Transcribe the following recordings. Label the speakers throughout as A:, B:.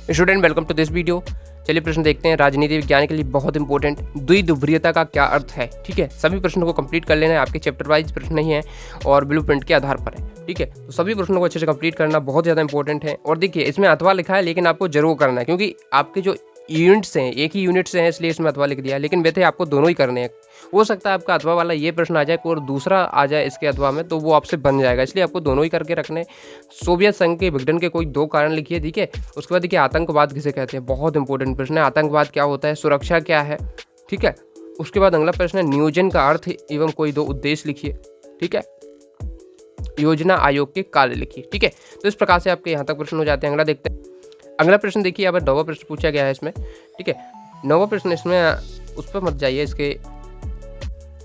A: Student welcome to this video. चलिए प्रश्न देखते हैं। राजनीति विज्ञान के लिए बहुत इंपॉर्टेंट द्विध्रुवीयता का क्या अर्थ है। ठीक है, सभी प्रश्नों को कंप्लीट कर लेना है। आपके चैप्टर वाइज प्रश्न नहीं है और ब्लूप्रिंट के आधार पर है। ठीक है, तो सभी प्रश्नों को अच्छे से कंप्लीट करना बहुत ज़्यादा इंपॉर्टेंट है। और देखिए इसमें अथवा लिखा है, लेकिन आपको जरूर करना है, क्योंकि आपके जो यूनिट्स हैं एक ही यूनिट से हैं, इसलिए इसमें अथवा लिख दिया है। लेकिन वैसे आपको दोनों ही करने हैं। हो सकता है आपका अथवा वाला ये प्रश्न आ जाए और दूसरा आ जाए इसके अथवा में, तो वो आपसे बन जाएगा, इसलिए आपको दोनों ही करके रखने। सोवियत संघ के विघटन के कोई 2 कारण लिखिए। ठीक है, उसके बाद देखिए आतंकवाद किसे कहते हैं, बहुत इंपॉर्टेंट प्रश्न है। आतंकवाद क्या होता है, सुरक्षा क्या है। ठीक है, उसके बाद अगला प्रश्न है नियोजन का अर्थ एवं कोई 2 उद्देश्य लिखिए। ठीक है, योजना आयोग के कार्य लिखिए। ठीक है, तो इस प्रकार से आपके यहाँ तक प्रश्न हो जाते हैं। अगला देखते हैं। अगला प्रश्न देखिए, अब 9वां प्रश्न पूछा गया है इसमें। ठीक है, 9वां प्रश्न इसमें उस पर मत जाइए, इसके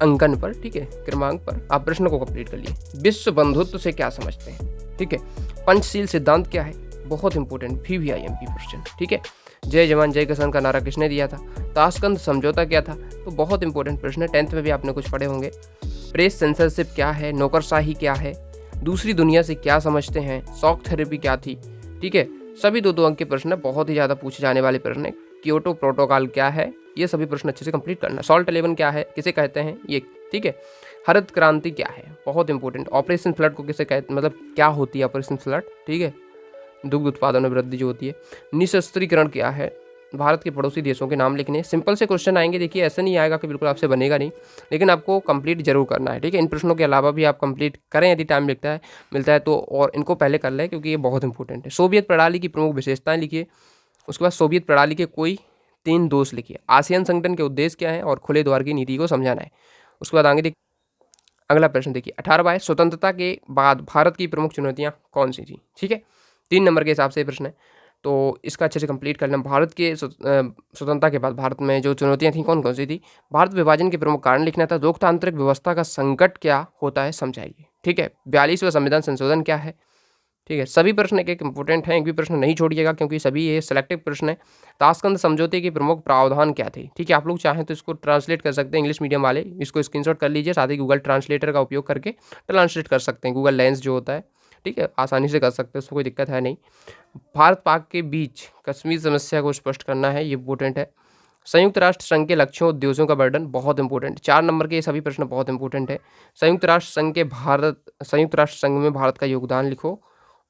A: अंकन पर, ठीक है, क्रमांक पर आप प्रश्न को कंप्लीट कर लिए। विश्व बंधुत्व से क्या समझते हैं। ठीक है, पंचशील सिद्धांत क्या है, बहुत इंपॉर्टेंट VVIMP क्वेश्चन। ठीक है, जय जवान जय किसान का नारा किसने दिया था। ताशकंद समझौता क्या था, तो बहुत इंपॉर्टेंट प्रश्न है, 10th में भी आपने कुछ पढ़े होंगे। प्रेस सेंसरशिप क्या है, नौकरशाही क्या है, दूसरी दुनिया से क्या समझते हैं, शॉक थेरेपी क्या थी। ठीक है, सभी 2-2 अंक के प्रश्न है, बहुत ही ज़्यादा पूछे जाने वाले प्रश्न है। क्योटो प्रोटोकॉल क्या है, ये सभी प्रश्न अच्छे से कंप्लीट करना। सॉल्ट 11 क्या है, किसे कहते हैं ये। ठीक है, हरित क्रांति क्या है, बहुत इंपॉर्टेंट। ऑपरेशन फ्लड को किसे कहते, मतलब क्या होती है ऑपरेशन फ्लड। ठीक है, दुग्ध उत्पादन में वृद्धि जो होती है। निशस्त्रीकरण क्या है, भारत के पड़ोसी देशों के नाम लिखने। सिंपल से क्वेश्चन आएंगे, देखिए ऐसा नहीं आएगा कि बिल्कुल आपसे बनेगा नहीं, लेकिन आपको कंप्लीट जरूर करना है। ठीक है, इन प्रश्नों के अलावा भी आप कंप्लीट करें यदि टाइम मिलता है तो, और इनको पहले कर लें क्योंकि ये बहुत इंपॉर्टेंट है। सोवियत प्रणाली की प्रमुख विशेषताएं लिखिए। उसके बाद सोवियत प्रणाली के कोई 3 दोष लिखिए। आसियान संगठन के उद्देश्य क्या है और खुले द्वार की नीति को समझाना है। उसके बाद आगे अगला प्रश्न देखिए, 18वां है स्वतंत्रता के बाद भारत की प्रमुख चुनौतियां कौन सी थी। ठीक है, 3 नंबर के हिसाब से प्रश्न है, तो इसका अच्छे से कंप्लीट करना। भारत के स्वतंत्रता के बाद भारत में जो चुनौतियां थी कौन कौन सी थी। भारत विभाजन के प्रमुख कारण लिखना था। लोकतांत्रिक व्यवस्था का संकट क्या होता है समझाइए। ठीक है, 42वां संविधान संशोधन क्या है। ठीक है, सभी प्रश्न एक एक इंपॉर्टेंट हैं, एक भी प्रश्न नहीं छोड़िएगा क्योंकि सभी ये सिलेक्टिव प्रश्न है। ताशकंद समझौते के प्रमुख प्रावधान क्या थे। ठीक है, आप लोग चाहें तो इसको ट्रांसलेट कर सकते हैं, इंग्लिश मीडियम वाले इसको स्क्रीनशॉट कर लीजिए, साथ ही गूगल ट्रांसलेटर का उपयोग करके ट्रांसलेट कर सकते हैं। गूगल लेंस जो होता है, ठीक है, आसानी से कर सकते हैं, उसमें कोई दिक्कत है नहीं। भारत पाक के बीच कश्मीर समस्या को स्पष्ट करना है, ये इंपॉर्टेंट है। संयुक्त राष्ट्र संघ के लक्ष्यों उद्देश्यों का वर्णन, बहुत इंपॉर्टेंट। 4 नंबर के सभी प्रश्न बहुत इंपॉर्टेंट है। संयुक्त राष्ट्र संघ में भारत का योगदान लिखो।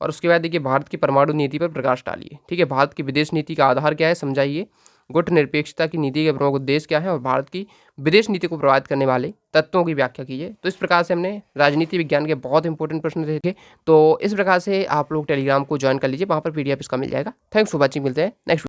A: और उसके बाद देखिए भारत की परमाणु नीति पर प्रकाश डालिए। ठीक है, भारत की विदेश नीति का आधार क्या है समझाइए। गुट निरपेक्षता की नीति के प्रमुख उद्देश्य क्या है और भारत की विदेश नीति को प्रभावित करने वाले तत्वों की व्याख्या कीजिए। तो इस प्रकार से हमने राजनीति विज्ञान के बहुत इंपॉर्टेंट प्रश्न देखे। तो इस प्रकार से आप लोग टेलीग्राम को ज्वाइन कर लीजिए, वहाँ पर PDF इसका मिल जाएगा। थैंक्स फॉर वॉचिंग, मिलते हैं नेक्स्ट।